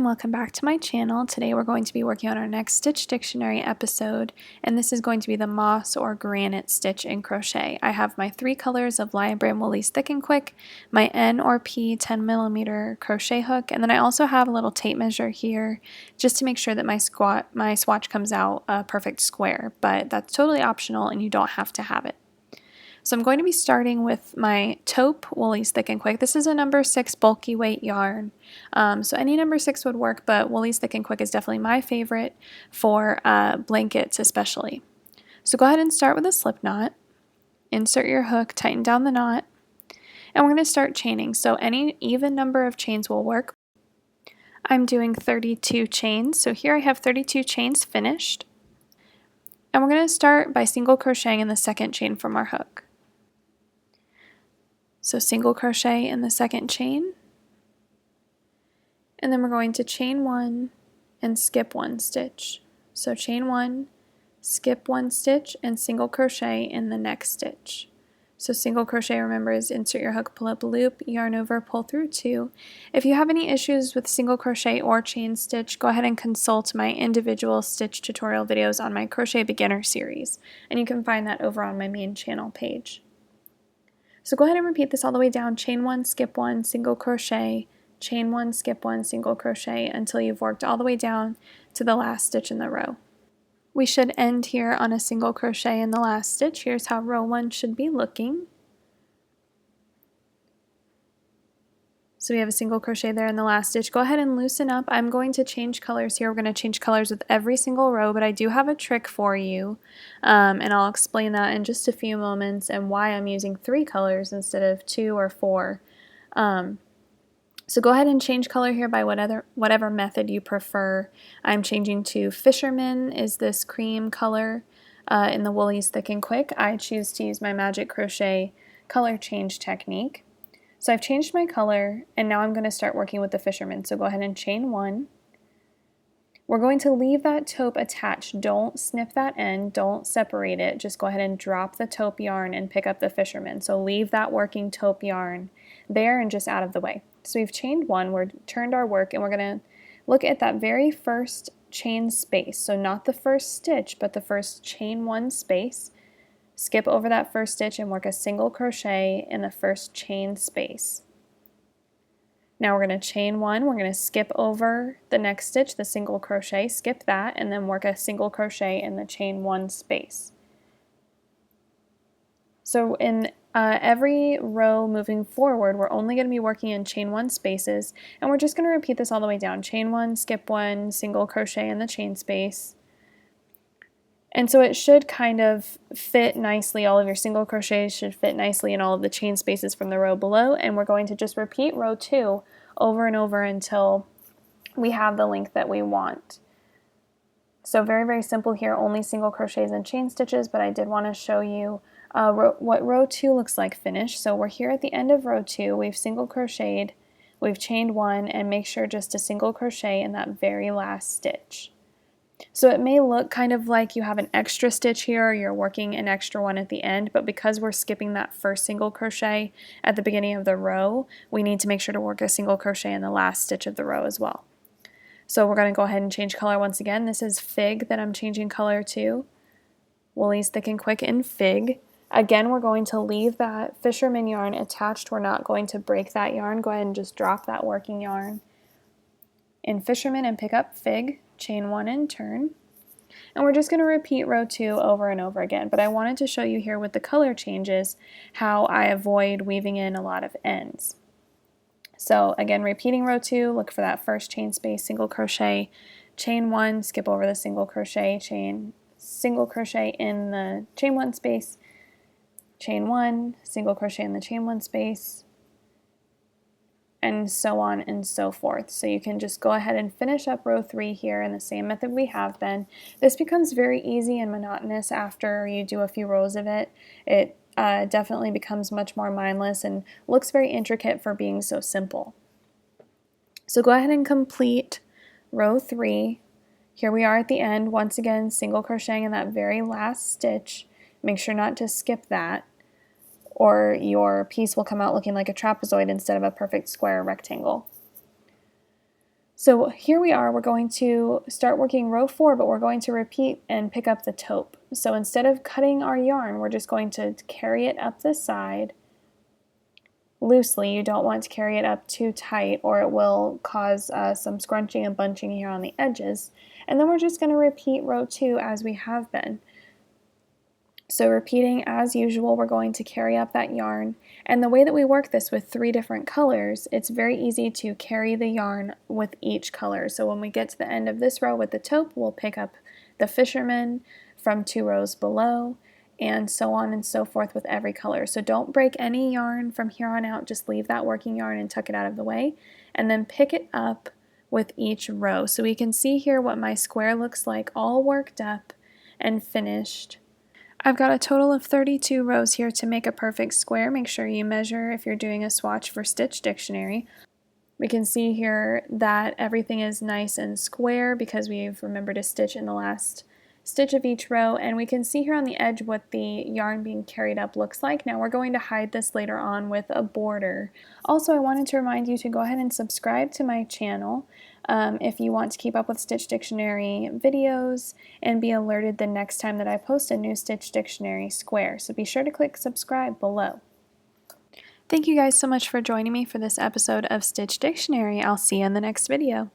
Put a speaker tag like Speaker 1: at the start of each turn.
Speaker 1: welcome back to my channel. Today we're going to be working on our next Stitch Dictionary episode, and this is going to be the moss or granite stitch in crochet. I have my 3 colors of Lion Brand Wool-Ease Thick and Quick, my N or P 10mm crochet hook, and then I also have a little tape measure here just to make sure that my swatch comes out a perfect square, but that's totally optional and you don't have to have it. So I'm going to be starting with my taupe Wool-Ease Thick and Quick. This is a number 6 bulky weight yarn. So any number 6 would work, but Wool-Ease Thick and Quick is definitely my favorite for blankets especially. So go ahead and start with a slip knot. Insert your hook, tighten down the knot, and we're going to start chaining. So any even number of chains will work. I'm doing 32 chains. So here I have 32 chains finished. And we're going to start by single crocheting in the second chain from our hook. So single crochet in the second chain, and then we're going to chain 1 and skip 1 stitch. So chain 1, skip 1 stitch, and single crochet in the next stitch. So single crochet, remember, is insert your hook, pull up a loop, yarn over, pull through 2. If you have any issues with single crochet or chain stitch, go ahead and consult my individual stitch tutorial videos on my Crochet Beginner series, and you can find that over on my main channel page. So go ahead and repeat this all the way down, chain 1, skip 1, single crochet, chain 1, skip 1, single crochet until you've worked all the way down to the last stitch in the row. We should end here on a single crochet in the last stitch. Here's how row 1 should be looking. So we have a single crochet there in the last stitch. Go ahead and loosen up. I'm going to change colors here. We're going to change colors with every single row, but I do have a trick for you, and I'll explain that in just a few moments and why I'm using 3 colors instead of 2 or 4. So go ahead and change color here by whatever method you prefer. I'm changing to Fisherman is this cream color in the Wool-Ease Thick and Quick. I choose to use my Magic Crochet color change technique. So I've changed my color, and now I'm going to start working with the Fisherman. So go ahead and chain 1. We're going to leave that taupe attached. Don't snip that end, don't separate it. Just go ahead and drop the taupe yarn and pick up the Fisherman. So leave that working taupe yarn there and just out of the way. So we've chained 1, we're turned our work, and we're going to look at that very first chain space. So not the first stitch, but the first chain 1 space. Skip over that first stitch and work a single crochet in the first chain space. Now we're going to chain 1, we're going to skip over the next stitch, the single crochet, skip that, and then work a single crochet in the chain 1 space. So in every row moving forward, we're only going to be working in chain 1 spaces, and we're just going to repeat this all the way down. Chain 1, skip 1, single crochet in the chain space. And so it should kind of fit nicely, all of your single crochets should fit nicely in all of the chain spaces from the row below, and we're going to just repeat row 2 over and over until we have the length that we want. So very, very simple here, only single crochets and chain stitches, but I did want to show you what row 2 looks like finished. So we're here at the end of row 2, we've single crocheted, we've chained 1, and make sure just to single crochet in that very last stitch. So it may look kind of like you have an extra stitch here or you're working an extra one at the end, but because we're skipping that first single crochet at the beginning of the row, we need to make sure to work a single crochet in the last stitch of the row as well. So we're going to go ahead and change color once again. This is Fig that I'm changing color to. Wool-Ease Thick and Quick in Fig. Again, we're going to leave that Fisherman yarn attached. We're not going to break that yarn. Go ahead and just drop that working yarn in Fisherman and pick up Fig. Chain 1 and turn, and we're just going to repeat row 2 over and over again, but I wanted to show you here with the color changes how I avoid weaving in a lot of ends. So again, repeating row 2, look for that first chain space, single crochet, chain 1, skip over the single crochet, single crochet in the chain 1 space, chain 1, single crochet in the chain 1 space, and so on and so forth. So you can just go ahead and finish up row 3 here in the same method we have been. This becomes very easy and monotonous after you do a few rows of it. It definitely becomes much more mindless and looks very intricate for being so simple. So go ahead and complete row 3. Here we are at the end. Once again, single crocheting in that very last stitch. Make sure not to skip that, or your piece will come out looking like a trapezoid instead of a perfect square rectangle. So here we are, we're going to start working row 4, but we're going to repeat and pick up the taupe. So instead of cutting our yarn, we're just going to carry it up the side loosely. You don't want to carry it up too tight or it will cause some scrunching and bunching here on the edges. And then we're just going to repeat row 2 as we have been. So repeating as usual, we're going to carry up that yarn. And the way that we work this with 3 different colors, it's very easy to carry the yarn with each color. So when we get to the end of this row with the taupe, we'll pick up the fisherman from 2 rows below, and so on and so forth with every color. So don't break any yarn from here on out, just leave that working yarn and tuck it out of the way, and then pick it up with each row. So we can see here what my square looks like, all worked up and finished. I've got a total of 32 rows here to make a perfect square. Make sure you measure if you're doing a swatch for Stitch Dictionary. We can see here that everything is nice and square because we've remembered to stitch in the last stitch of each row, and we can see here on the edge what the yarn being carried up looks like. Now we're going to hide this later on with a border. Also, I wanted to remind you to go ahead and subscribe to my channel if you want to keep up with Stitch Dictionary videos and be alerted the next time that I post a new Stitch Dictionary square. So be sure to click subscribe below. Thank you guys so much for joining me for this episode of Stitch Dictionary. I'll see you in the next video.